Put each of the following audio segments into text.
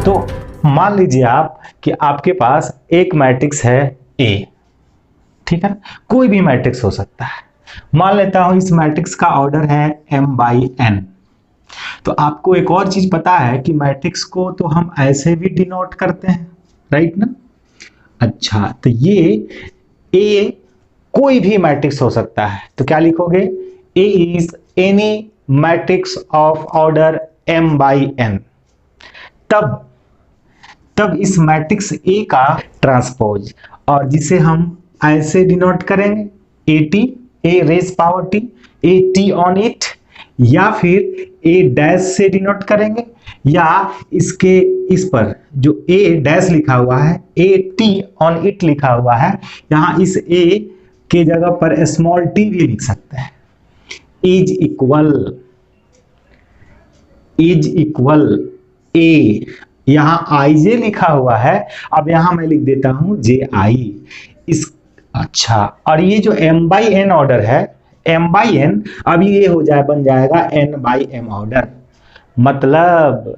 तो मान लीजिए आप कि आपके पास एक मैट्रिक्स है ए, ठीक है ना, कोई भी मैट्रिक्स हो सकता है। मान लेता हूं इस मैट्रिक्स का ऑर्डर है m/n। तो आपको एक और चीज पता है कि मैट्रिक्स को तो हम ऐसे भी डिनोट करते हैं, राइट ना। अच्छा, तो ये ए कोई भी मैट्रिक्स हो सकता है, तो क्या लिखोगे, A is any matrix of order m/n। तब इस मैट्रिक्स ए का ट्रांसपोज, और जिसे हम ऐसे डिनोट करेंगे AT, A raise power T, AT on it, या फिर ए डैश से डिनोट करेंगे, या इसके इस पर जो ए डैश लिखा हुआ है AT ऑन इट लिखा हुआ है, यहां इस ए के जगह पर स्मॉल टी भी लिख सकते हैं। इज इक्वल ए, यहां IJ लिखा हुआ है, अब यहां मैं लिख देता हूं JI इस। अच्छा, और ये जो m/n ऑर्डर है, m/n अभी ये हो जाए बन जाएगा n/m ऑर्डर। मतलब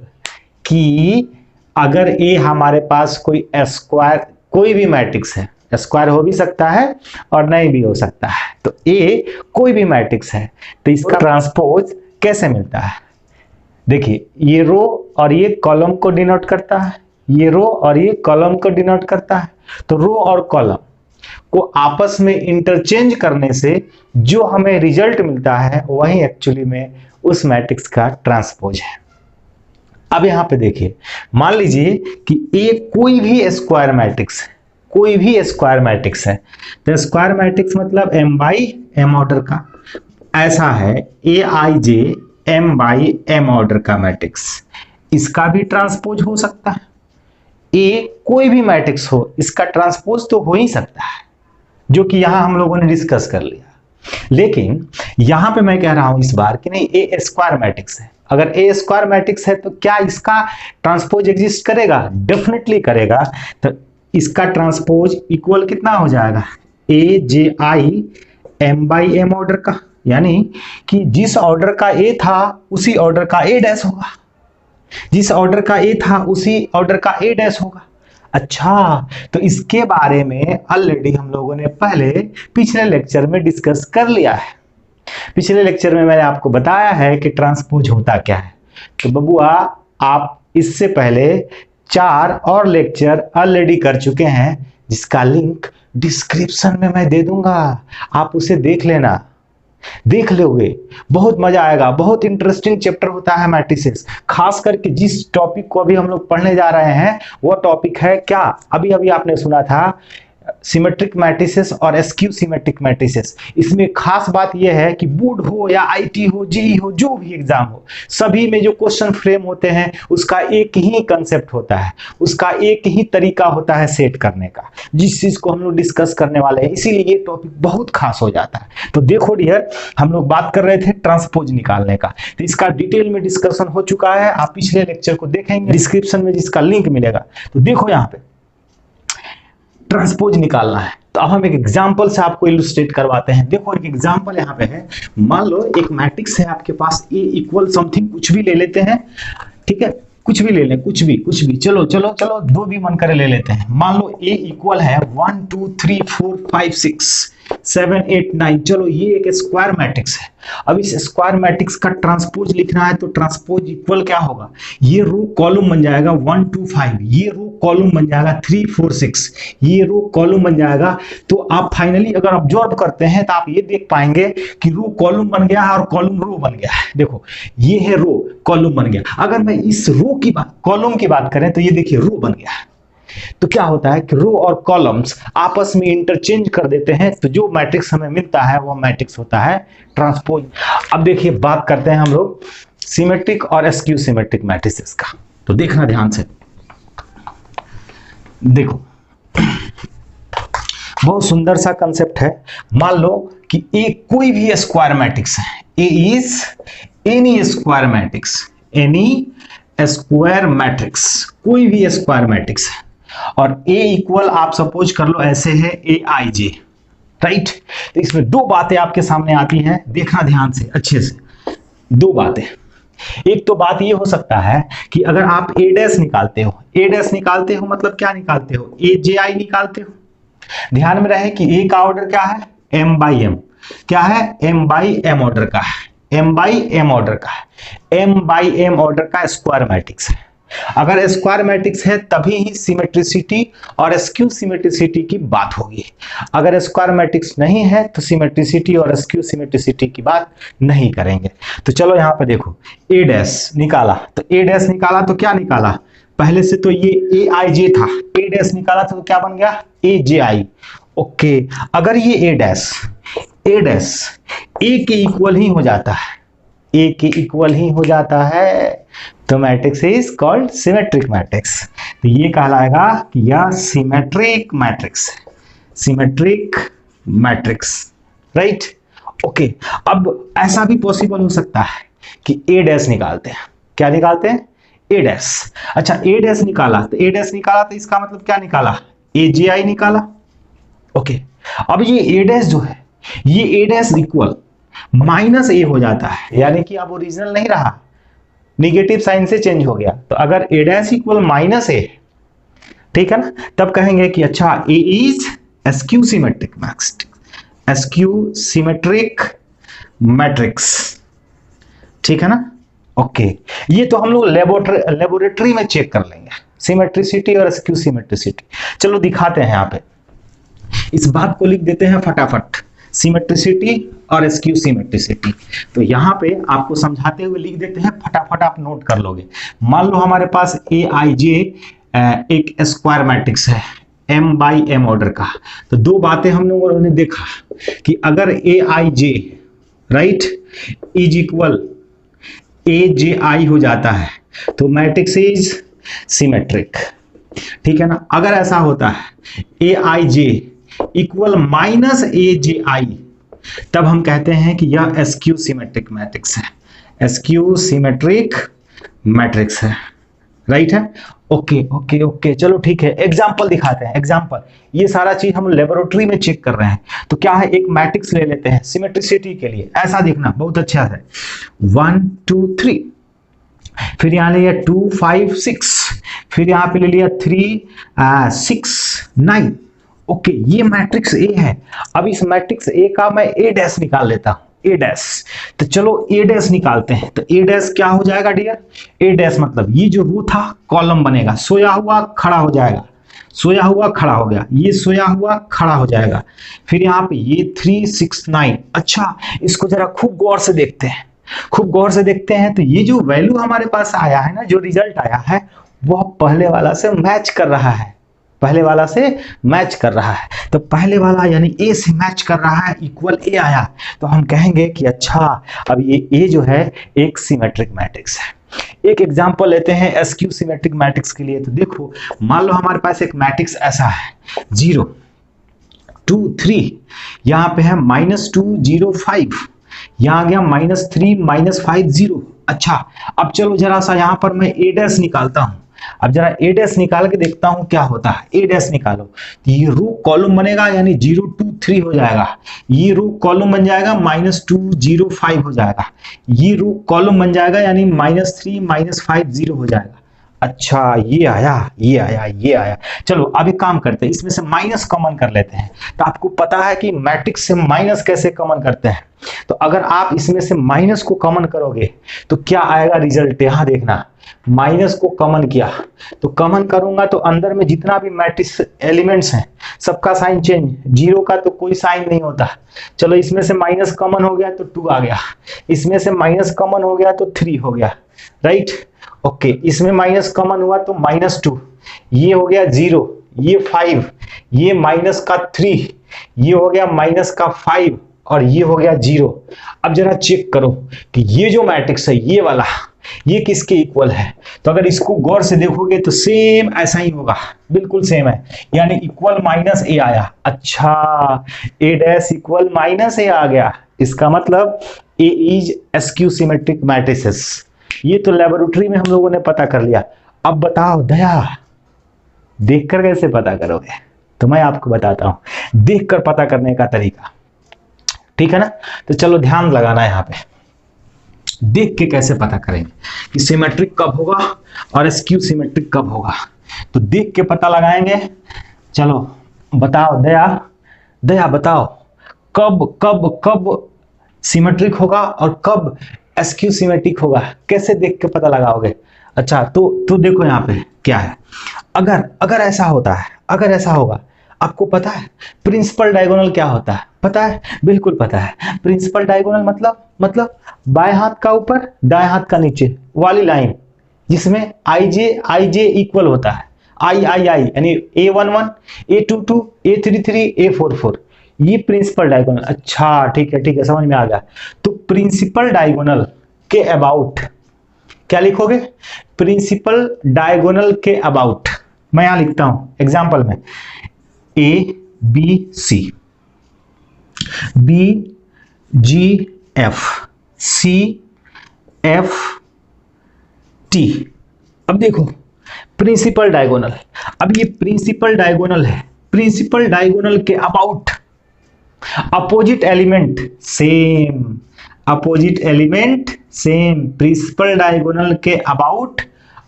कि अगर ए हमारे पास कोई स्क्वायर, कोई भी मैट्रिक्स है, स्क्वायर हो भी सकता है और नहीं भी हो सकता है, तो ए कोई भी मैट्रिक्स है, तो इसका ट्रांसपोज कैसे मिलता है। देखिए, ये रो और ये कॉलम को डिनोट करता है, ये रो और ये कॉलम को डिनोट करता है। तो रो और कॉलम को आपस में इंटरचेंज करने से जो हमें रिजल्ट मिलता है वही एक्चुअली में उस मैट्रिक्स का ट्रांसपोज है। अब यहां पे देखिए, मान लीजिए कि ए कोई भी स्क्वायर मैट्रिक्स है, कोई भी स्क्वायर मैट्रिक्स है, तो स्क्वायर मैट्रिक्स मतलब m/m ऑर्डर का ऐसा है, AIJ m/m ऑर्डर का मैट्रिक्स, इसका भी ट्रांसपोज हो सकता है। ए कोई भी मैट्रिक्स हो, इसका ट्रांसपोज तो हो ही सकता है, जो कि यहां हम लोगों ने डिस्कस कर लिया। लेकिन यहां पे मैं कह रहा हूं इस बार कि नहीं, ए स्क्वायर मैट्रिक्स है। अगर ए स्क्वायर मैट्रिक्स है तो क्या इसका ट्रांसपोज एग्जिस्ट करेगा? डेफिनेटली करेगा। तो इसका ट्रांसपोज इक्वल कितना हो जाएगा, AJI m/m ऑर्डर का, यानी कि जिस ऑर्डर का ए था उसी ऑर्डर का ए डैश होगा, जिस ऑर्डर का ए था उसी ऑर्डर का ए डैश होगा। अच्छा, तो इसके बारे में ऑलरेडी हम लोगों ने पहले पिछले लेक्चर में डिस्कस कर लिया है। पिछले लेक्चर में मैंने आपको बताया है कि ट्रांसपोज होता क्या है। तो बबुआ, आप इससे पहले 4 और लेक्चर ऑलरेडी कर चुके हैं, जिसका लिंक डिस्क्रिप्शन में मैं दे दूंगा, आप उसे देख लेना, देख लोगे, बहुत मजा आएगा। बहुत इंटरेस्टिंग चैप्टर होता है मैट्रिसेस, खास करके जिस टॉपिक को अभी हम लोग पढ़ने जा रहे हैं वो टॉपिक है क्या, अभी अभी आपने सुना था, सिमेट्रिक मैट्रिसेस और स्क्यू सिमेट्रिक मैट्रिसेस। इसमें खास बात यह है कि बोर्ड हो या IT हो, JEE हो, जो भी एग्जाम हो, सभी में जो क्वेश्चन फ्रेम होते हैं उसका एक ही कंसेप्ट होता है, उसका एक ही तरीका होता है सेट करने का, जिस चीज को हम लोग डिस्कस करने वाले हैं, इसीलिए ये टॉपिक बहुत खास हो जाता है। तो देखो डियर, हम लोग बात कर रहे थे ट्रांसपोज निकालने का, तो इसका डिटेल में डिस्कशन हो चुका है। आप पिछले लेक्चर को देखेंगे, डिस्क्रिप्शन में जिसका लिंक मिलेगा। तो देखो, यहाँ पे ट्रांसपोज निकालना है, तो अब हम एक एग्जांपल से आपको इलुस्ट्रेट करवाते हैं। देखो, एक एग्जांपल यहाँ पे है। मान लो एक मैट्रिक्स है आपके पास, ए इक्वल समथिंग, कुछ भी ले लेते हैं, ठीक है, कुछ भी ले लें, कुछ भी, चलो दो भी मन करे ले लेते हैं। मान लो ए इक्वल है 1 2 3 4 5 6 7 8 9, चलो ये एक स्क्वायर मैट्रिक्स है। अब इस स्क्वायर मैट्रिक्स का ट्रांसपोज लिखना है, तो ट्रांसपोज इक्वल क्या होगा, ये रो कॉलम बन जाएगा 1 2 5, ये रो कॉलम बन जाएगा 3 4 6, ये रो कॉलम बन जाएगा। तो आप फाइनली अगर ऑब्जर्व करते हैं तो आप ये देख पाएंगे कि रो कॉलम बन गया है और कॉलम रो बन गया है। देखो, ये है रो, कॉलम बन गया। अगर मैं इस रो की बात, कॉलम की बात करें, तो ये देखिए रो बन गया है। तो क्या होता है कि रो और कॉलम्स आपस में इंटरचेंज कर देते हैं, तो जो मैट्रिक्स हमें मिलता है वो मैट्रिक्स होता है ट्रांसपोज। अब देखिए, बात करते हैं हम लोग सिमेट्रिक और स्क्यू सिमेट्रिक मैट्रिसेस का। तो देखना ध्यान से, देखो बहुत सुंदर सा कंसेप्ट है। मान लो कि ए कोई भी स्क्वायर मैट्रिक्स है, A is any square matrix, any square matrix, कोई भी स्क्वायर मैट्रिक्स है, और ए इक्वल आप सपोज कर लो ऐसे है AIJ, राइट। तो इसमें दो बातें आपके सामने आती हैं, देखना ध्यान से, अच्छे से। दो बातें, एक तो बात ये हो सकता है कि अगर आप ए डैश निकालते हो, ए डैश निकालते हो मतलब क्या निकालते हो, ए जे आई निकालते हो। ध्यान में रहे कि ए का ऑर्डर क्या है, एम बाई एम, क्या है, एम बाई एम ऑर्डर का है, एम बाई एम ऑर्डर का है, एम बाई एम ऑर्डर का स्क्वायर मैट्रिक्स है। अगर स्क्वायर मैट्रिक्स है तभी ही सिमेट्रिसिटी और स्क्यू सिमेट्रिसिटी की बात होगी। अगर स्क्वायर मैट्रिक्स नहीं है तो सिमेट्रिसिटी और स्क्यू सिमेट्रिसिटी की बात नहीं करेंगे। तो चलो यहाँ पे देखो, ए डैश निकाला, तो ए डैश निकाला तो क्या निकाला, पहले से तो ये ए आई जे था, ए डैश निकाला तो क्या बन गया, ए जे आई। ओके, अगर ये ए डैश ए के इक्वल ही हो जाता है, ए के इक्वल ही हो जाता है, तो matrix is called symmetric matrix. तो ये कहलाएगा कि यह symmetric matrix, symmetric matrix, right. Okay, अब ऐसा भी पॉसिबल हो सकता है कि ए डैश निकालते हैं, क्या निकालते हैं, ए डैश। अच्छा, ए डैश निकाला तो ए डैश निकाला तो इसका मतलब क्या निकाला, ए जे आई निकाला। ओके, अब ये ए डैश जो है, ये ए डैश इक्वल माइनस ए हो जाता है, यानी कि अब ओरिजिनल नहीं रहा, निगेटिव साइन से चेंज हो गया। तो अगर A dash equal minus A, ठीक है ना, तब कहेंगे कि अच्छा A is skew symmetric matrix, skew symmetric matrix, ठीक है ना। ओके, ये तो हम लोग लेबोरेटरी में चेक कर लेंगे, सिमेट्रिसिटी और स्क्यू सिमेट्रिसिटी। चलो दिखाते हैं, यहाँ पे इस बात को लिख देते हैं फटाफट, सिमेट्रिसिटी और स्क्यू सिमेट्रिसिटी। तो यहाँ पे आपको समझाते हुए लिख देते हैं, फटाफट आप नोट कर लोगे। मान लो हमारे पास ए आई जे एक स्क्वायर मैट्रिक्स है एम बाई एम ऑर्डर का। तो दो बातें हम लोगों ने देखा कि अगर ए आई जे राइट इज इक्वल ए जे आई हो जाता है तो मैट्रिक्स इज सिमेट्रिक, ठीक है ना। अगर ऐसा होता है ए आई जे इक्वल माइनस ए जे आई, तब हम कहते हैं कि यह एस्क्यू सिमेट्रिक मैट्रिक्स है, एस्क्यू सिमेट्रिक मैट्रिक्स है, राइट है। ओके ओके ओके, चलो ठीक है, एग्जांपल दिखाते हैं। एग्जांपल, ये सारा चीज हम लेबोरेटरी में चेक कर रहे हैं। तो क्या है, एक मैट्रिक्स ले लेते हैं सिमेट्रिसिटी के लिए, ऐसा देखना बहुत अच्छा है, 1 2 3, फिर यहाँ ले लिया 2 5 6, फिर यहाँ पे ले लिया 3 6 9। ओके, ये मैट्रिक्स ए है। अब इस मैट्रिक्स ए का मैं ए डैश निकाल लेता हूं, ए डैश। तो चलो ए डैश निकालते हैं। तो ए डैश क्या हो जाएगा डियर, ए डैश मतलब ये जो रो था कॉलम बनेगा, सोया हुआ खड़ा हो जाएगा, सोया हुआ खड़ा हो गया, ये सोया हुआ खड़ा हो जाएगा। फिर यहाँ पे ये 3 6 9। अच्छा, इसको जरा खूब गौर से देखते हैं, खूब गौर से देखते हैं। तो ये जो वैल्यू हमारे पास आया है ना, जो रिजल्ट आया है, वह पहले वाला से मैच कर रहा है, पहले वाला से मैच कर रहा है। तो पहले वाला यानी ए से मैच कर रहा है, इक्वल ए आया, तो हम कहेंगे कि अच्छा अब ये ए जो है एक सिमेट्रिक मैट्रिक्स है। एक एग्जांपल लेते हैं एस्क्यू सिमेट्रिक मैट्रिक्स के लिए। तो देखो, मान लो हमारे पास एक मैट्रिक्स ऐसा है 0 2 3, यहाँ पे है -2 0 5, यहाँ आ गया -3 -5 0। अच्छा, अब चलो जरा सा यहाँ पर मैं ए डैश निकालता हूँ। अब जरा ए डैश निकाल के देखता हूं क्या होता है। ए डैश निकालो तो ये रो कॉलम बनेगा, यानी 0 2 3 हो जाएगा। ये रो कॉलम बन जाएगा -2 0 5 हो जाएगा। ये रो कॉलम बन जाएगा यानी -3 -5 0 हो जाएगा। अच्छा, ये आया, ये आया, ये आया। चलो अब एक काम करते हैं, इसमें से माइनस कॉमन कर लेते हैं। तो आपको पता है कि मैट्रिक्स से माइनस कैसे कॉमन करते हैं। तो अगर आप इसमें से माइनस को कॉमन करोगे तो क्या आएगा रिजल्ट, यहां देखना। माइनस को कॉमन किया तो कॉमन करूंगा तो अंदर में जितना भी मैट्रिक्स एलिमेंट्स हैं सबका साइन चेंज, 0 का तो कोई साइन नहीं होता। चलो इसमें से माइनस कॉमन हो गया तो 2 आ गया, इसमें से माइनस कॉमन हो गया तो 3 हो गया, राइट। ओके, इसमें माइनस कॉमन हुआ तो -2, ये हो गया 0, ये 5, ये माइनस का 3, ये हो गया माइनस का 5 और ये हो गया 0। अब जरा चेक करो कि ये जो मैट्रिक्स है ये वाला, ये किसके इक्वल है। तो अगर इसको गौर से देखोगे तो सेम ऐसा ही होगा, बिल्कुल सेम है, यानी इक्वल -a आया। अच्छा, ए डैश इक्वल -a आ गया, इसका मतलब A is skew symmetric matrices. ये तो लेबोरेटरी में हम लोगों ने पता कर लिया। अब बताओ दया, देखकर कैसे पता करोगे, तो मैं आपको बताता हूं देखकर पता करने का तरीका, ठीक है ना। तो चलो ध्यान लगाना यहाँ पे। देख के कैसे पता करेंगे कि सिमेट्रिक कब होगा और स्क्यू सिमेट्रिक कब होगा? तो देख के पता लगाएंगे। चलो बताओ दया, दया बताओ कब कब कब सिमेट्रिक होगा और कब स्क्यू सिमेट्रिक होगा, कैसे देख के पता लगाओगे? अच्छा तो देखो यहाँ पे क्या है, अगर ऐसा होता है, अगर ऐसा होगा, आपको पता है प्रिंसिपल डायगोनल क्या होता है? पता है, बिल्कुल पता है। प्रिंसिपल डायगोनल मतलब बाएं हाथ का ऊपर दाएं हाथ का नीचे वाली लाइन जिसमें आई जे इक्वल होता है, आई यानी A11 A22 A33 A44, ये प्रिंसिपल डायगोनल। अच्छा ठीक है समझ में आ गया। तो प्रिंसिपल डायगोनल के अबाउट क्या लिखोगे? प्रिंसिपल डायगोनल के अबाउट मैं यहां लिखता हूं एग्जांपल में ABC BGF CFT। अब देखो प्रिंसिपल डायगोनल, अब ये प्रिंसिपल डायगोनल है, प्रिंसिपल डायगोनल के about opposite element same, opposite element same, principal diagonal के अबाउट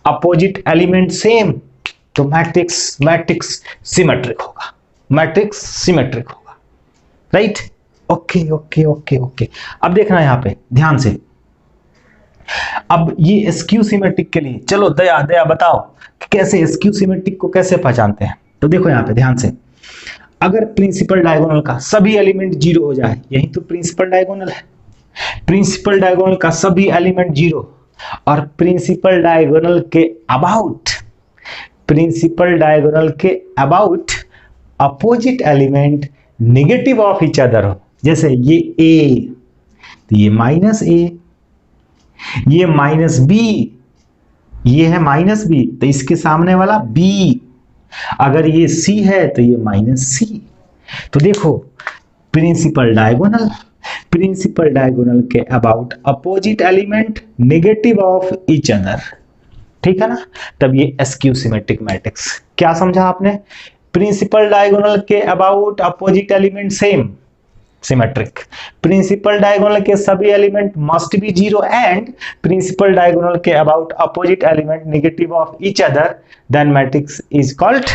अपोजिट एलिमेंट सेम, तो मैट्रिक्स सिमेट्रिक होगा, मैट्रिक्स सिमेट्रिक होगा, राइट? ओके। अब देखना यहां पे ध्यान से, अब ये स्क्यू सिमेट्रिक के लिए चलो दया बताओ कि कैसे स्क्यू सिमेट्रिक को कैसे पहचानते हैं? तो देखो यहां पे ध्यान से, अगर प्रिंसिपल डायगोनल का सभी एलिमेंट जीरो हो जाए, यही तो प्रिंसिपल डायगोनल है, प्रिंसिपल डायगोनल का सभी एलिमेंट जीरो और प्रिंसिपल डायगोनल के अबाउट, प्रिंसिपल डायगोनल के about opposite element negative of each other हो, जैसे ये A तो ये -A, ये -B, ये है -B तो इसके सामने वाला B, अगर ये C है तो ये -C। तो देखो प्रिंसिपल डायगोनल के about opposite element negative of each other, ठीक है ना? तब ये स्क्यू सिमेट्रिक मैट्रिक्स। क्या समझा आपने? प्रिंसिपल डायगोनल के about opposite element same, symmetric, principal diagonal के सभी element must be zero and principal diagonal के about opposite element negative of each other, then matrix is called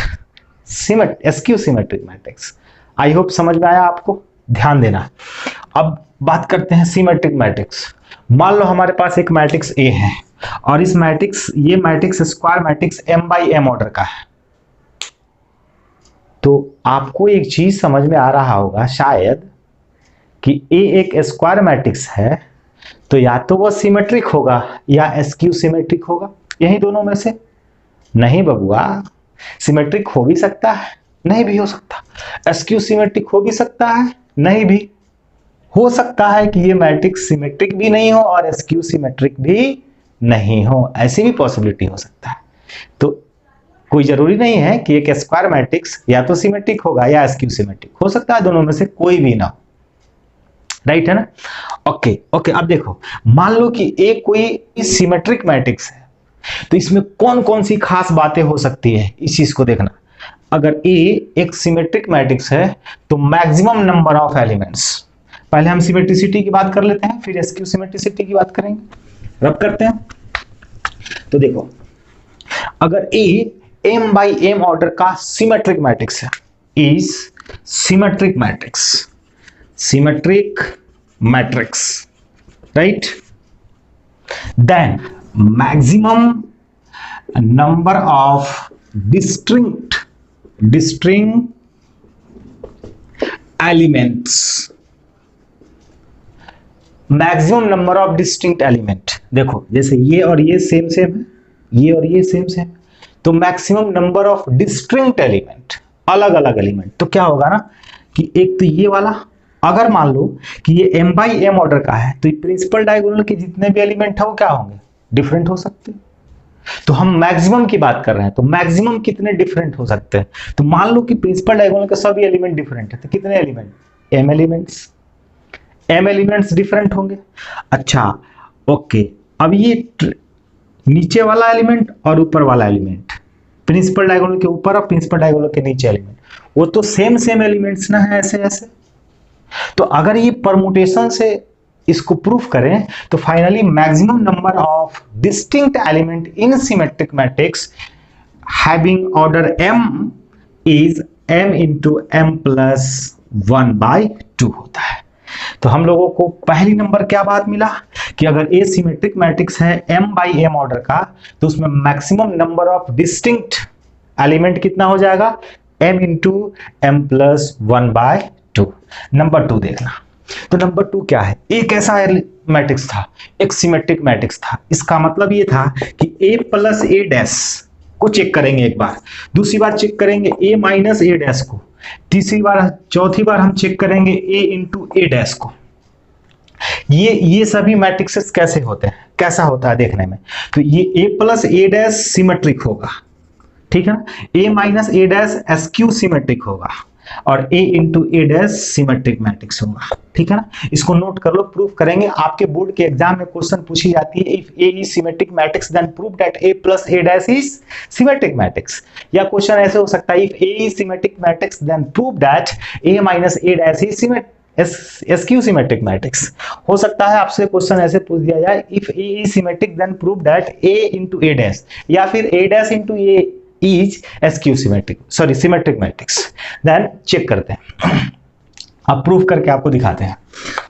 skew symmetric matrix. I hope समझ में आया आपको, ध्यान देना। अब बात करते हैं सिमेट्रिक मैट्रिक्स। मान लो हमारे पास एक मैट्रिक्स A है और इस मैट्रिक्स, ये matrix square matrix M/M order का है। तो आपको एक चीज समझ में आ रहा होगा शायद कि A एक स्क्वायर मैट्रिक्स है, तो या तो वो सिमेट्रिक होगा या स्क्यू सिमेट्रिक होगा, यही दोनों में से। नहीं बबुआ, सिमेट्रिक हो भी सकता है, नहीं भी हो सकता, स्क्यू सिमेट्रिक हो भी सकता है, नहीं भी हो सकता है कि ये मैट्रिक्स सिमेट्रिक भी नहीं हो और स्क्यू सिमेट्रिक भी नहीं हो, ऐसी भी पॉसिबिलिटी हो सकता है। तो कोई जरूरी नहीं है कि एक स्क्वायर मैट्रिक्स या तो सिमेट्रिक होगा या स्क्यू सिमेट्रिक, हो सकता है दोनों में से कोई भी ना हो, राइट है ना? ओके। अब देखो, मान लो कि एक कोई सिमेट्रिक मैट्रिक्स है, तो इसमें कौन कौन सी खास बातें हो सकती है, इस चीज को देखना। अगर A एक सिमेट्रिक मैट्रिक्स है तो मैक्सिमम नंबर ऑफ एलिमेंट्स, पहले हम सिमेट्रिसिटी की बात कर लेते हैं, फिर स्क्यू सिमेट्रिसिटी की बात करेंगे। रब करते हैं तो देखो, अगर A M/M ऑर्डर का सिमेट्रिक मैट्रिक्स है, is symmetric matrix, right? Then maximum number of distinct elements, maximum number of distinct element. देखो जैसे ये और ये सेम है, ये और ये सेम, तो maximum number of distinct element, अलग अलग एलिमेंट। तो क्या होगा ना कि एक तो ये वाला, अगर मान लो कि ये M/M ऑर्डर का है तो प्रिंसिपल डायगोनल के जितने भी एलिमेंट है वो क्या होंगे? डिफरेंट हो सकते हैं। तो हम मैक्सिमम की बात कर रहे हैं, तो मैक्सिमम कितने डिफरेंट हो सकते हैं? तो मान लो कि प्रिंसिपल डायगोनल के सभी एलिमेंट डिफरेंट है, तो कितने एलिमेंट? M एलिमेंट्स डिफरेंट होंगे। अच्छा ओके, अब ये नीचे वाला एलिमेंट और ऊपर वाला एलिमेंट, प्रिंसिपल डायगोनल के ऊपर और प्रिंसिपल डायगोनल के नीचे एलिमेंट, वो तो सेम एलिमेंट्स ना है, ऐसे। तो अगर ये परमुटेशन से इसको प्रूफ करें तो finally maximum number of distinct element in symmetric matrix having order m is m into M plus 1/2 होता है। तो हम लोगों को पहली नंबर क्या बात मिला कि अगर ए सिमेट्रिक मैट्रिक्स है m/m ऑर्डर का तो उसमें maximum number of distinct element कितना हो जाएगा, m into M plus 1/2। Number 2 देखना। तो नंबर 2 क्या है, एक ऐसा मैट्रिक्स था, एक सिमेट्रिक मैट्रिक्स था। इसका मतलब ये था कि a प्लस ए डैश को चेक करेंगे एक बार, दूसरी बार चेक करेंगे a माइनस ए डैश को, तीसरी बार चौथी बार हम चेक करेंगे a इंटू ए डैश को। ये सभी मैट्रिक्सेस कैसे होते हैं, कैसा होता है देखने में। तो ये a plus A dash symmetric होगा, ठीक है ना, a minus A dash SQ symmetric होगा और a into A dash symmetric matrix होगा, ठीक है ना। इसको नोट कर लो, प्रूफ करेंगे। आपके बोर्ड के एग्जाम में क्वेश्चन पूछी जाती है, if a is symmetric matrix then prove that a plus A dash is symmetric matrix. या क्वेश्चन ऐसे हो सकता है, if a is symmetric matrix then prove that a minus A dash is skew symmetric matrix. हो सकता है आपसे question ऐसे पूछ दिया जाए, if a is symmetric then prove that a into A dash, या फिर a dash into A is skew symmetric, sorry symmetric matrix. Then check करते हैं, अब प्रूफ करके आपको दिखाते हैं।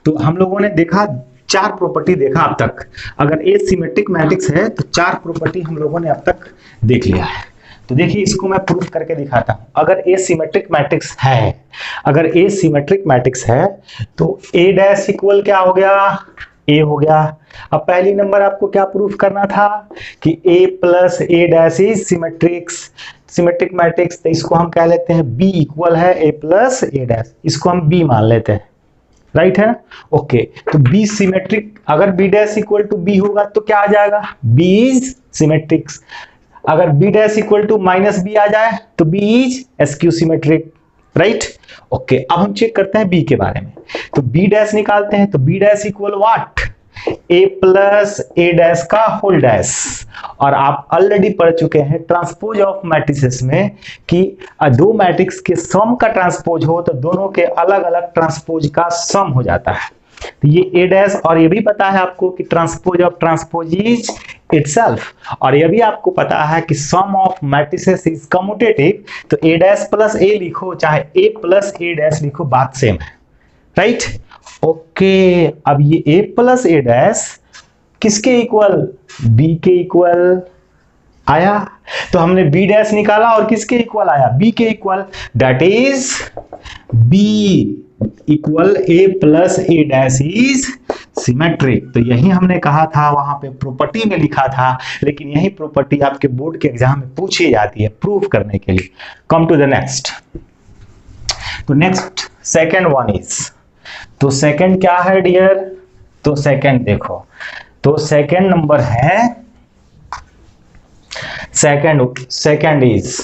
तो हम लोगों ने देखा 4 प्रॉपर्टी देखा अब तक। अगर ए सिमेट्रिक मैट्रिक्स है तो 4 प्रॉपर्टी हम लोगों ने अब तक देख लिया है। तो देखिए इसको मैं प्रूफ करके दिखाता हूं। अगर ए सिमेट्रिक मैट्रिक्स है, अगर ए सिमेट्रिक मैट्रिक्स है तो ए डैश इक्वल क्या हो गया, ए हो गया। अब पहली नंबर आपको क्या प्रूफ करना था कि a plus A dash is symmetric matrix. तो इसको हम कह लेते हैं b इक्वल है a प्लस ए डैश, इसको हम b मान लेते हैं, राइट है ना। ओके, तो b सिमेट्रिक, अगर b dash equal to b होगा तो क्या आ जाएगा, b इज सिमेट्रिक। अगर b dash equal to minus b आ जाए तो b is skew symmetric, right. Okay, अब हम चेक करते हैं b के बारे में। तो b डैश निकालते हैं, तो b dash equal what, a plus A dash का होल डैश। और आप ऑलरेडी पढ़ चुके हैं ट्रांसपोज ऑफ मैट्रिसेस में कि दो मैट्रिक्स के सम का ट्रांसपोज हो तो दोनों के अलग अलग ट्रांसपोज का सम हो जाता है। तो ये ए डैश, और ये भी पता है आपको कि transpose of transpose is itself, और ये भी आपको पता है कि सम ऑफ मैट्रिसेस इज कम्यूटेटिव। तो ए डैश प्लस ए लिखो चाहे ए प्लस ए डैश लिखो, बात सेम है, राइट। ओके, अब ये a प्लस ए डैश किसके इक्वल, b के इक्वल आया। तो हमने b डैश निकाला और किसके इक्वल आया, b के equal, that is b equal a plus A dash is symmetric. तो यही हमने कहा था, वहां पे प्रॉपर्टी में लिखा था, लेकिन यही प्रॉपर्टी आपके बोर्ड के एग्जाम में पूछी जाती है प्रूफ करने के लिए। Come to the next. तो नेक्स्ट सेकेंड वन इज, तो सेकंड क्या है डियर, तो सेकंड देखो, तो सेकंड नंबर है, second is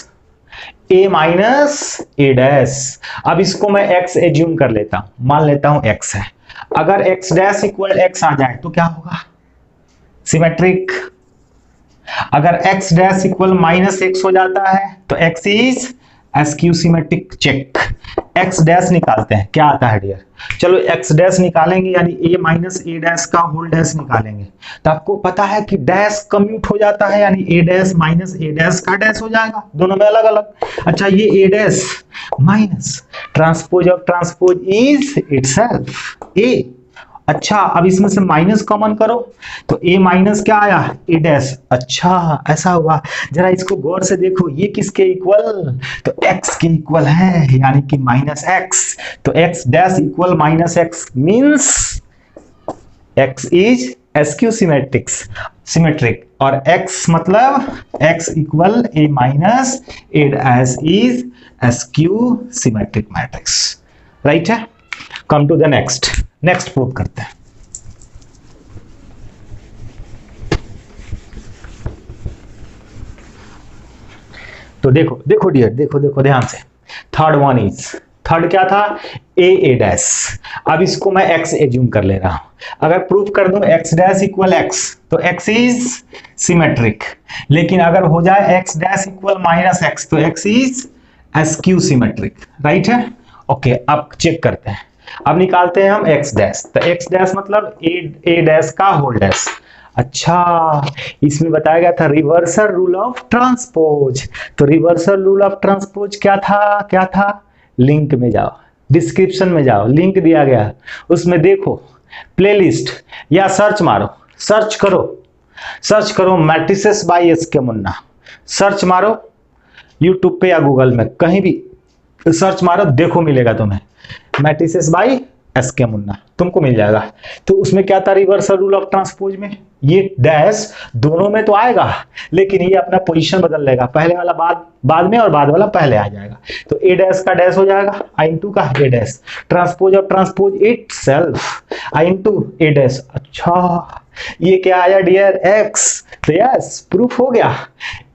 a minus A dash. अब इसको मैं x एज्यूम कर लेता हूं, मान लेता हूं x है। अगर x डैश इक्वल x आ जाए तो क्या होगा, सिमेट्रिक। अगर x dash equal minus x हो जाता है तो x is skew symmetric. Check, x dash निकालते हैं, क्या आता है डियर, चलो x डैश निकालेंगे यानी a माइनस ए डैश का होल डैश निकालेंगे। तो आपको पता है कि डैश कम्यूट हो जाता है, यानी a dash minus A dash का डैश हो जाएगा, दोनों में अलग अलग। अच्छा, ये a dash minus transpose of transpose is itself a। अच्छा, अब इसमें से माइनस कॉमन करो तो a माइनस क्या आया, ए डैश। अच्छा, ऐसा हुआ, जरा इसको गौर से देखो, ये किसके इक्वल, तो x के इक्वल है, यानी कि माइनस x। तो x dash equal minus x means x is skew symmetric, और x मतलब x equal a minus A dash is skew symmetric matrix, right है। Come to the next prove करते हैं। तो देखो डियर, देखो ध्यान से। थर्ड वन इज, थर्ड क्या था, ए डैश। अब इसको मैं x एज्यूम कर ले रहा हूं। अगर प्रूफ कर दूं x डैश इक्वल x तो x इज सिमेट्रिक, लेकिन अगर हो जाए x dash equal minus x तो x is skew symmetric, right है। ओके, अब चेक करते हैं। अब निकालते हैं हम एक्स डैश, तो एक्स डैश मतलब ए डैश का होल डैश। अच्छा, इसमें बताया गया था रिवर्सल रूल ऑफ ट्रांसपोज। तो रिवर्सल रूल ऑफ ट्रांसपोज क्या था? लिंक में जाओ, डिस्क्रिप्शन में जाओ, लिंक दिया गया है, उसमें देखो प्लेलिस्ट या सर्च मारो, सर्च करो मैट्रिसेस बाय एस के मुन्ना, सर्च मारो यूट्यूब पे या गूगल में, कहीं भी सर्च मारो, देखो मिलेगा तुम्हें मैट्रिसेस बाय एस के मुन्ना, तुमको मिल जाएगा। तो उसमें क्या था रिवर्सल रूल ऑफ ट्रांसपोज में, ये डैश दोनों में तो आएगा, लेकिन ये अपना पोजीशन बदल लेगा, पहले वाला बाद में और बाद वाला पहले आ जाएगा। तो ए डैश का डैश हो जाएगा आई इंटू का A dash, transpose of transpose itself I into A dash. अच्छा, ये क्या आया डियर? एक्स। तो यस, प्रूफ हो गया,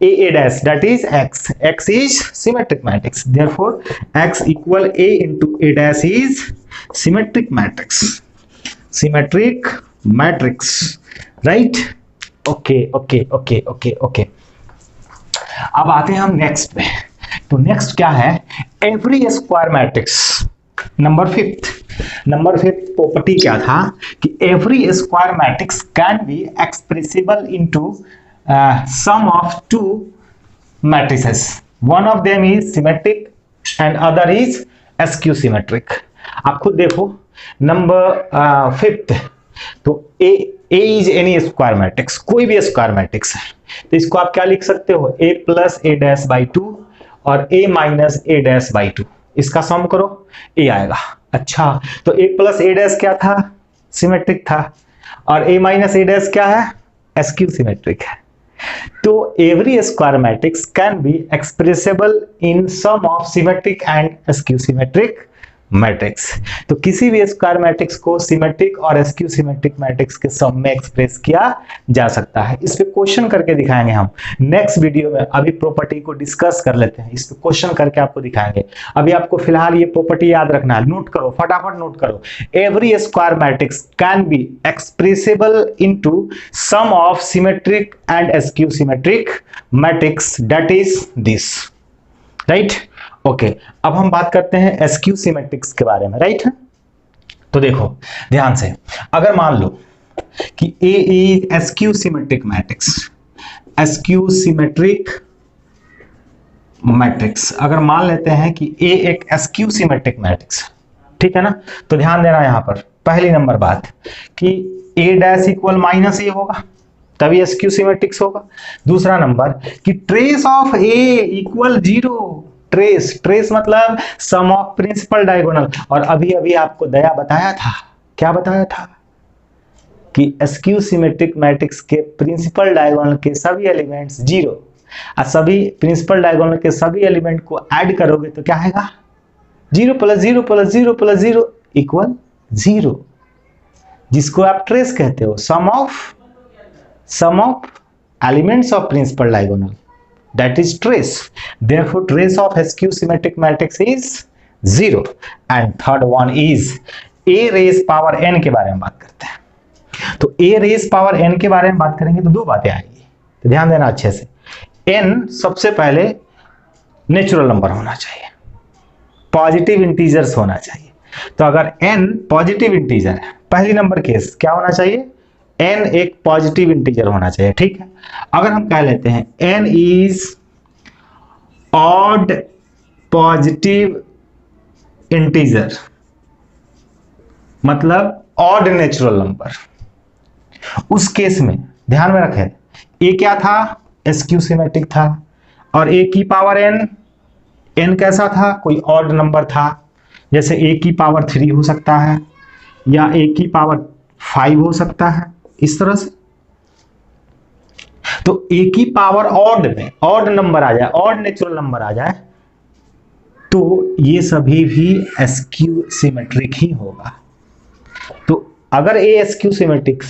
A dash that is X, X is symmetric matrix, therefore X equal A into A dash is symmetric matrix, right? Okay. अब आते हैं हम नेक्स्ट पे। तो नेक्स्ट क्या है? Every square matrix. Number fifth property क्या था कि every square matrix can be expressible into sum of two matrices, one of them is symmetric and other is skew symmetric. आप खुद देखो नंबर फिफ्थ, तो A is any square matrix, कोई भी square matrix है, तो इसको आप क्या लिख सकते हो? ए प्लस ए डैश बाई 2 और ए माइनस ए डैश बाई 2, इसका सम करो, ए आएगा। अच्छा, तो ए प्लस ए डैश क्या था? सिमेट्रिक था, और ए माइनस ए डैश क्या है? एसक्यू सिमेट्रिक है। तो every square matrix can be expressible in sum of symmetric and skew symmetric matrix. तो किसी भी स्क्वायर मैट्रिक्स को सिमेट्रिक और एसक्यू सिमेट्रिक मैट्रिक्स के सम में एक्सप्रेस किया जा सकता है। इस पे क्वेश्चन करके दिखाएंगे हम नेक्स्ट वीडियो में। अभी प्रॉपर्टी को डिस्कस कर लेते हैं, इस पे क्वेश्चन करके आपको दिखाएंगे। अभी आपको फिलहाल ये प्रॉपर्टी याद रखना है, नोट करो, फटाफट नोट करो। Every square matrix can be expressible into sum of symmetric and skew symmetric matrix, that is this, right? Okay, अब हम बात करते हैं एसक्यू सिमेट्रिक्स के बारे में, राइट? तो देखो ध्यान से, अगर मान लो कि ए इज एसक्यू सिमेट्रिक मैट्रिक्स, अगर मान लेते हैं कि ए एक एसक्यू सिमेट्रिक मैट्रिक्स, ठीक है ना? तो ध्यान देना यहां पर पहली नंबर बात कि ए डैश इक्वल माइनस ए होगा, तभी एसक्यू सिमेट्रिक्स होगा। दूसरा नंबर कि trace of A equal 0, trace मतलब सम ऑफ प्रिंसिपल डायगोनल। और अभी आपको दया बताया था, क्या बताया था? कि एसक्यू सिमेट्रिक मैट्रिक्स के प्रिंसिपल डायगोनल के सभी एलिमेंट्स 0, और सभी प्रिंसिपल डायगोनल के सभी एलिमेंट को ऐड करोगे तो क्या आएगा? 0 प्लस 0 प्लस 0 प्लस 0 इक्वल 0, जिसको आप ट्रेस कहते हो, sum of elements of principal diagonal, that is trace. Therefore trace of skew symmetric matrix is 0. And third one is a raised power n के बारे में बात करते हैं। तो a raised power n के बारे में बात करेंगे तो दो बातें आएंगी, तो ध्यान देना अच्छे से। n सबसे पहले नेचुरल नंबर होना चाहिए, पॉजिटिव इंटीजर्स होना चाहिए। तो अगर n पॉजिटिव इंटीजर है, पहली नंबर केस क्या होना चाहिए? n एक पॉजिटिव इंटीजर होना चाहिए, ठीक है? अगर हम कह लेते हैं n is odd positive integer, मतलब ऑड नेचुरल नंबर, उस केस में ध्यान में रखें a क्या था? एसक्यू सिमेट्रिक था, और a की पावर n कैसा था? कोई ऑड नंबर था, जैसे a की पावर 3 हो सकता है या a की पावर 5 हो सकता है, इस तरह से। तो a की पावर ऑड में ऑड नंबर आ जाए, ऑड नेचुरल नंबर आ जाए, तो ये सभी भी एसक्यू सिमेट्रिक ही होगा। तो अगर a एसक्यू सिमेट्रिक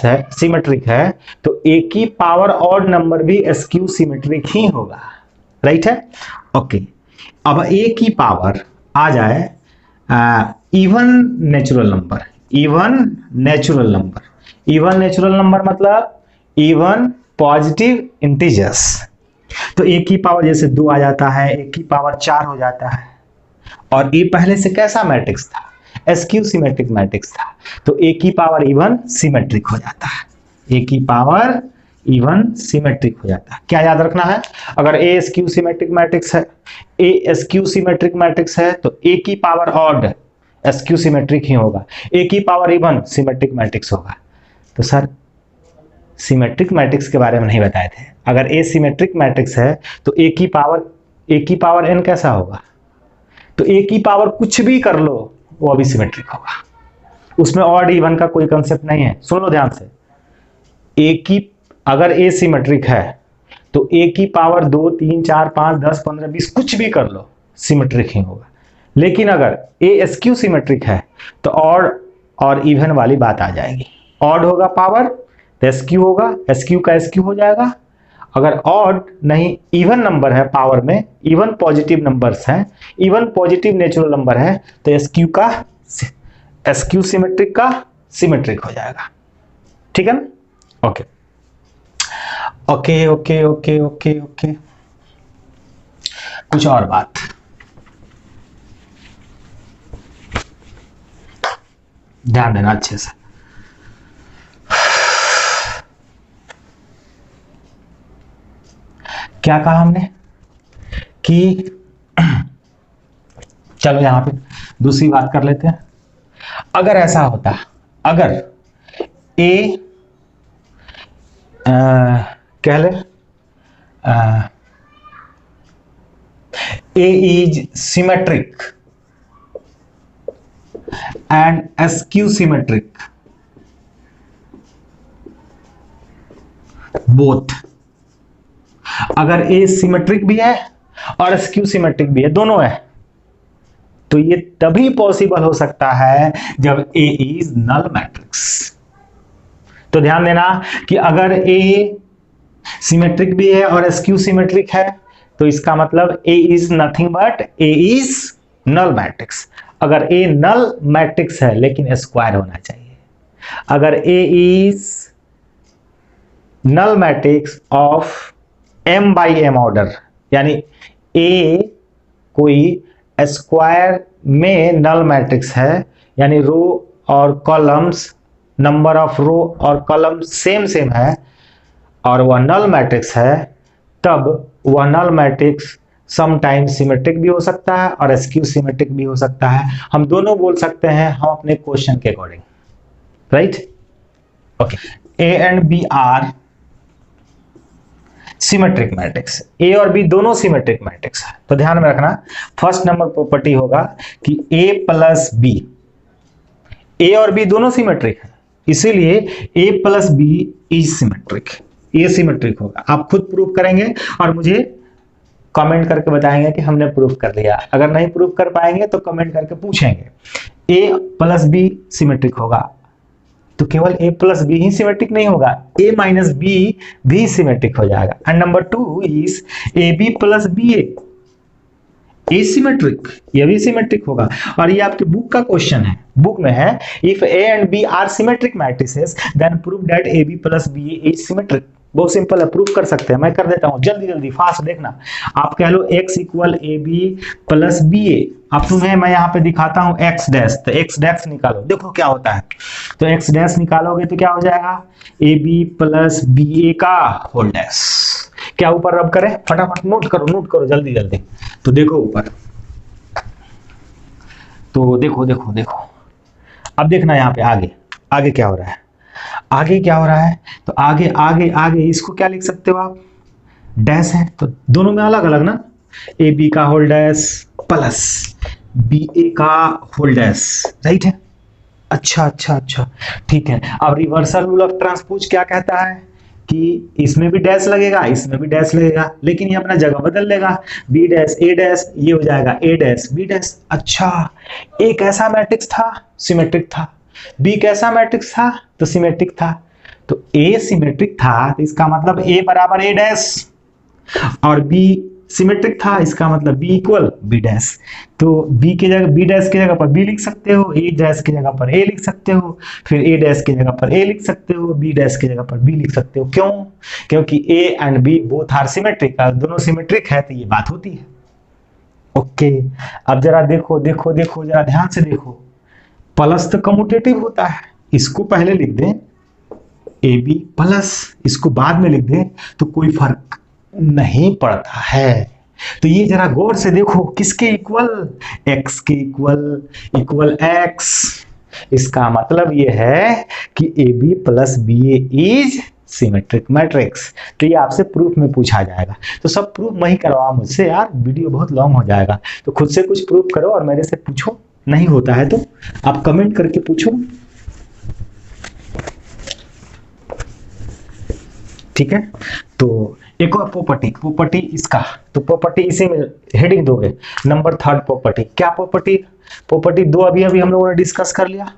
है तो a की पावर ऑड नंबर भी एसक्यू सिमेट्रिक ही होगा, राइट है? ओके, अब a की पावर आ जाए इवन नेचुरल नंबर मतलब इवन पॉजिटिव इंटीजर्स। तो a की पावर जैसे 2 आ जाता है, a की पावर 4 हो जाता है, और a पहले से कैसा मैट्रिक्स था? एसक्यू सिमेट्रिक मैट्रिक्स था, तो ए की पावर इवन सिमेट्रिक हो जाता है, ए की पावर इवन सिमेट्रिक हो जाता है। क्या याद रखना है, अगर ए एसक्यू सिमेट्रिक मैट्रिक्स है, ए एसक्यू सिमेट्रिक मैट्रिक्स है तो ए की पावर ऑड एसक्यू सिमेट्रिक ही होगा, ए की पावर इवन सिमेट्रिक मैट्रिक्स होगा। तो सर सिमेट्रिक मैट्रिक्स के बारे में नहीं बताए थे, अगर ए सिमेट्रिक मैट्रिक्स है तो ए की पावर एन कैसा होगा, तो ए की पावर कुछ भी कर लो वो अभी सिमेट्रिक होगा, उसमें ऑड इवन का कोई कंसेप्ट नहीं है। सुन लो ध्यान से, ए की अगर ए सिमेट्रिक है तो ए की पावर 2 3 4 5 10 15 20 कुछ भी कर लो सिमेट्रिक ही होगा। लेकिन अगर ए एसक्यू सिमेट्रिक है तो ऑड और इवन वाली बात आ जाएगी, ऑड होगा पावर तो एसक्यू होगा, एसक्यू का एसक्यू हो जाएगा। अगर ऑड नहीं इवन नंबर है पावर में, इवन पॉजिटिव नंबर्स हैं, इवन पॉजिटिव नेचुरल नंबर है तो एसक्यू का एसक्यू सिमेट्रिक का सिमेट्रिक हो जाएगा। ठीक है ना? Okay okay okay okay okay okay कुछ और बात, ध्यान देना अच्छे से। क्या कहा हमने कि चलो यहां पे दूसरी बात कर लेते हैं। अगर ऐसा होता, अगर ए कह ले A is symmetric and skew symmetric both, अगर ए सिमेट्रिक भी है और एसक्यू सिमेट्रिक भी है, दोनों है, तो ये तभी पॉसिबल हो सकता है जब ए इज नल मैट्रिक्स। तो ध्यान देना कि अगर ए सिमेट्रिक भी है और एसक्यू सिमेट्रिक है तो इसका मतलब A is nothing but A is null matrix. अगर ए नल मैट्रिक्स है लेकिन स्क्वायर होना चाहिए, अगर A is null matrix of m by M order, यानी ए कोई स्क्वायर में नल मैट्रिक्स है, यानी रो और कॉलम्स, नंबर ऑफ रो और कॉलम सेम सेम है और वह नल मैट्रिक्स है, तब वह नल मैट्रिक्स समटाइम्स सिमेट्रिक भी हो सकता है और एसक्यू सिमेट्रिक भी हो सकता है। हम दोनों बोल सकते हैं हम अपने क्वेश्चन के according, right? Okay, A and B are symmetric matrix, A और बी दोनों सिमेट्रिक मैट्रिक्स है। तो ध्यान में रखना, फर्स्ट नंबर प्रॉपर्टी होगा कि ए प्लस बी, ए और बी दोनों सिमेट्रिक है, इसीलिए ए प्लस बी इज सिमेट्रिक, ये सिमेट्रिक होगा। आप खुद प्रूफ करेंगे और मुझे कमेंट करके बताएंगे कि हमने प्रूफ कर लिया। अगर नहीं प्रूफ कर पाएंगे तो कमेंट करके पूछेंगे। ए प्लस बी सिमेट्रिक होगा तो केवल ए प्लस बी ही सिमेट्रिक नहीं होगा, ए माइनस बी भी सिमेट्रिक हो जाएगा। And number 2 is A B plus B A symmetric, ये भी सिमेट्रिक होगा। और ये आपके बुक का क्वेश्चन है, बुक में है if A and B are symmetric matrices then prove that A B plus B A is symmetric. बहुत सिंपल है, प्रूफ कर सकते हैं, मैं कर देता हूं जल्दी जल्दी फास्ट देखना। आप कह लो x equal A B plus B A, अब तुम्हें मैं यहाँ पे दिखाता हूं x डैश, तो x डैश निकालो, देखो क्या होता है। तो x डैश निकालोगे तो क्या हो जाएगा, ए बी प्लस बी ए का होल डैश। क्या ऊपर रब करें, फटाफट नोट करो जल्दी जल्दी। तो देखो ऊपर, तो देखो देखो देखो, अब देखना यहाँ पे आगे आगे क्या हो रहा है, आगे क्या हो रहा है। तो आगे आगे आगे इसको क्या लिख सकते हो आप, डैश है तो दोनों में अलग अलग ना, ए बी का होल डैश प्लस बी ए का होल डैश, राइट है। अच्छा अच्छा अच्छा ठीक है। अब रिवर्सल रूल ऑफ ट्रांसपोज क्या कहता है कि इसमें भी डैश लगेगा, इसमें भी डैश लगेगा, लेकिन ये अपना जगह बदल लेगा, बी डैश ए डैश, ये हो जाएगा ए डैश बी डैश। अच्छा, ए कैसा मैट्रिक्स था, सिमेट्रिक था, बी कैसा मैट्रिक्स था तो सिमेट्रिक था। तो ए सिमेट्रिक था तो इसका मतलब ए बराबर ए डैश, और बी सिमेट्रिक था इसका मतलब बी इक्वल बी डैश। तो बी की जगह बी डैश की जगह पर बी लिख सकते हो, ए डैश की जगह पर ए लिख सकते हो, फिर ए डैश की जगह पर ए लिख सकते हो, बी डैश की जगह पर बी लिख सकते हो। क्यों? क्योंकि A and B both are symmetric, दोनों सिमेट्रिक है तो ये बात होती है। ओके, अब जरा देखो देखो देखो, जरा ध्यान से देखो, प्लस तो कम्यूटेटिव होता है, इसको पहले लिख दें ए बी प्लस, इसको बाद में लिख दें तो कोई फर्क नहीं पड़ता है। तो ये जरा गौर से देखो, किसके इक्वल, x के इक्वल x। इसका मतलब ये है कि A B plus B A is symmetric matrix. तो ये आपसे प्रूफ में पूछा जाएगा, तो सब प्रूफ मैं ही करवा मुझसे यार, वीडियो बहुत लॉन्ग हो जाएगा। तो खुद से कुछ प्रूफ करो और मेरे से पूछो, नहीं होता है तो आप कमेंट करके पूछो, ठीक है। तो एक और प्रॉपर्टी इसका, तो प्रॉपर्टी इसी में हेडिंग दोगे, नंबर 3 प्रॉपर्टी। क्या प्रॉपर्टी 2 अभी हम लोगों ने डिस्कस कर लिया।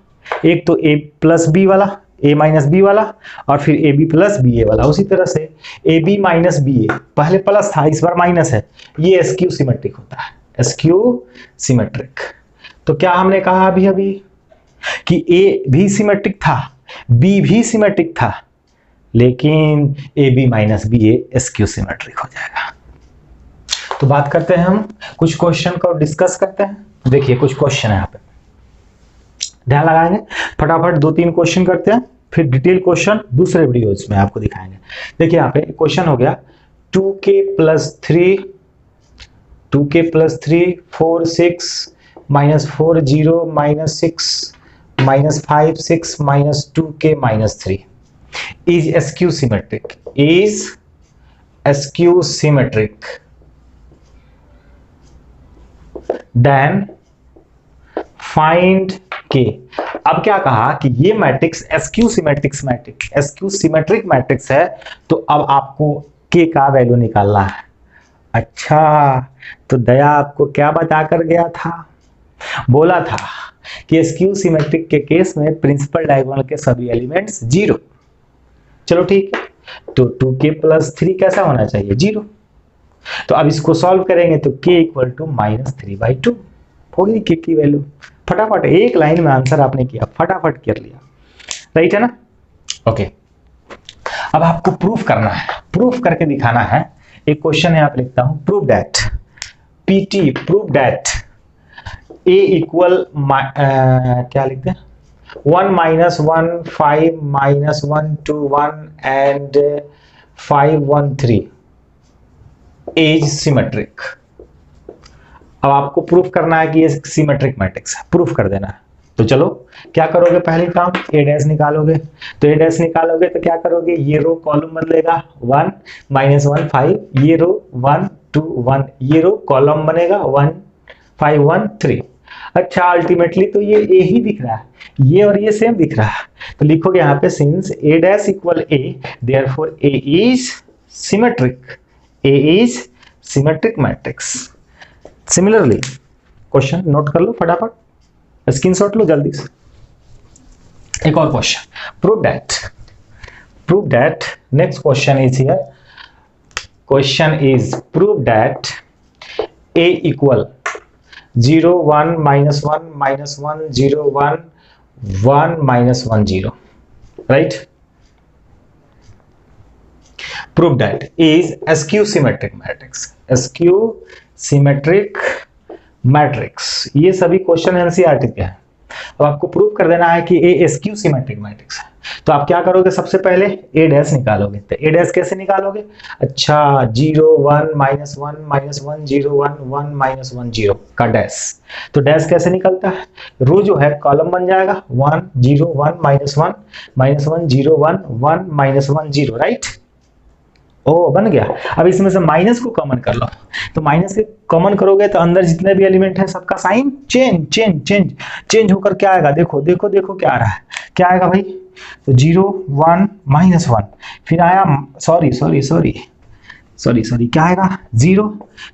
एक तो a प्लस बी वाला, a माइनस बी वाला, और फिर ए बी प्लस बी ए वाला। उसी तरह से ए बी माइनस बी ए, पहले प्लस था इस बार माइनस है, ये एसक्यू सिमेट्रिक होता है, एसक्यू सिमेट्रिक। तो क्या हमने कहा अभी कि a भी सिमेट्रिक था, b भी सिमेट्रिक था, लेकिन A B minus B A skew symmetric हो जाएगा। तो बात करते हैं हम कुछ क्वेश्चन को डिस्कस करते हैं। देखिए कुछ क्वेश्चन है यहाँ पे, ध्यान लगाएंगे, फटाफट 2-3 क्वेश्चन करते हैं, फिर डिटेल क्वेश्चन दूसरे वीडियोज में आपको दिखाएंगे। देखिए यहाँ पे क्वेश्चन हो गया 2k + 3 4 6 -4 0 -6 -5 6 -2k -3 is skew symmetric then find k। अब क्या कहा कि ये मैट्रिक्स एसक्यू सिमेट्रिक मैट्रिक्स है, तो अब आपको k का वैल्यू निकालना है। अच्छा, तो दया आपको क्या बताकर गया था, बोला था कि एसक्यू सिमेट्रिक के केस में प्रिंसिपल डायगोनल के सभी एलिमेंट्स 0। चलो ठीक है, तो 2k + 3 कैसा होना चाहिए, 0। तो अब इसको सॉल्व करेंगे तो k = -3/2 होगी k की वैल्यू। फटाफट एक लाइन में आंसर आपने किया, फटाफट कर लिया, राइट है ना। ओके, अब आपको प्रूफ करना है, प्रूफ करके दिखाना है। एक क्वेश्चन है, आप लिखता हूं प्रूव दैट a इक्वल क्या लिखते हैं 1 - 1 5 - 1 2 1 and 5 1 3 इज सिमेट्रिक। अब आपको प्रूफ करना है कि ये सिमेट्रिक मैट्रिक्स है, प्रूफ कर देना है। तो चलो क्या करोगे, पहले काम a डैश निकालोगे। तो a डैश निकालोगे तो क्या करोगे, ये रो कॉलम बदलेगा 1 - 1 5, ये रो 1 2 1, ये रो कॉलम बनेगा 1 5 1 3। अच्छा, अल्टीमेटली तो ये a ही दिख रहा है, ये और ये सेम दिख रहा है। तो लिखोगे यहाँ पे since a dash equal a therefore a is symmetric matrix. Similarly question note कर लो, फटाफट स्क्रीनशॉट लो जल्दी से। एक और question, prove that next question is here, question is prove that a equal 0 1 -1 -1 0 1 1 -1 0, right. Prove that is skew symmetric matrix. ये सभी question NCERT के हैं। अब आपको प्रूव कर देना है कि ए एसक्यू सिमेट्रिक मैट्रिक्स है। तो आप क्या करोगे, सबसे पहले ए डैश निकालोगे। तो ए डैश कैसे निकालोगे, अच्छा 0 1 -1 -1 0 1 1 -1 0 का डैश। तो डैश कैसे निकलता है, रो जो है कॉलम बन जाएगा 1 0 1 -1 -1 0 1 1 -1 0, राइट। ओ बन गया। अब इसमें से माइनस को कॉमन कर लो। तो माइनस के कॉमन करोगे तो अंदर जितने भी एलिमेंट है सबका साइन चेंज होकर क्या आएगा, देखो क्या आ रहा है, क्या आएगा भाई। तो 0 1 -1, फिर आया सॉरी क्या आएगा 0,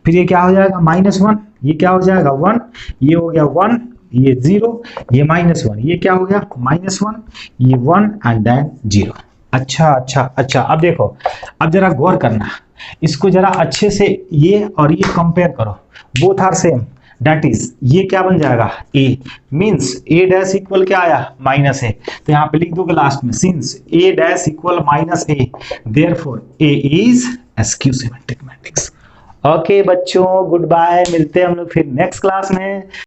फिर ये क्या हो जाएगा -1, ये क्या हो जाएगा 1, ये हो गया 1, ये 0, ये -1, ये क्या हो गया -1, ये 1 एंड देन 0। अच्छा, अब देखो, अब जरा गौर करना, इसको जरा अच्छे से ये और ये कंपेयर करो, both are same, that is ये क्या बन जाएगा a, means a dash equal क्या आया -a। तो यहाँ पे लिख दोगे लास्ट में since a dash equal -a therefore a is skew symmetric matrix. Okay बच्चों, गुड बाय, मिलते हैं हम लोग फिर नेक्स्ट क्लास में।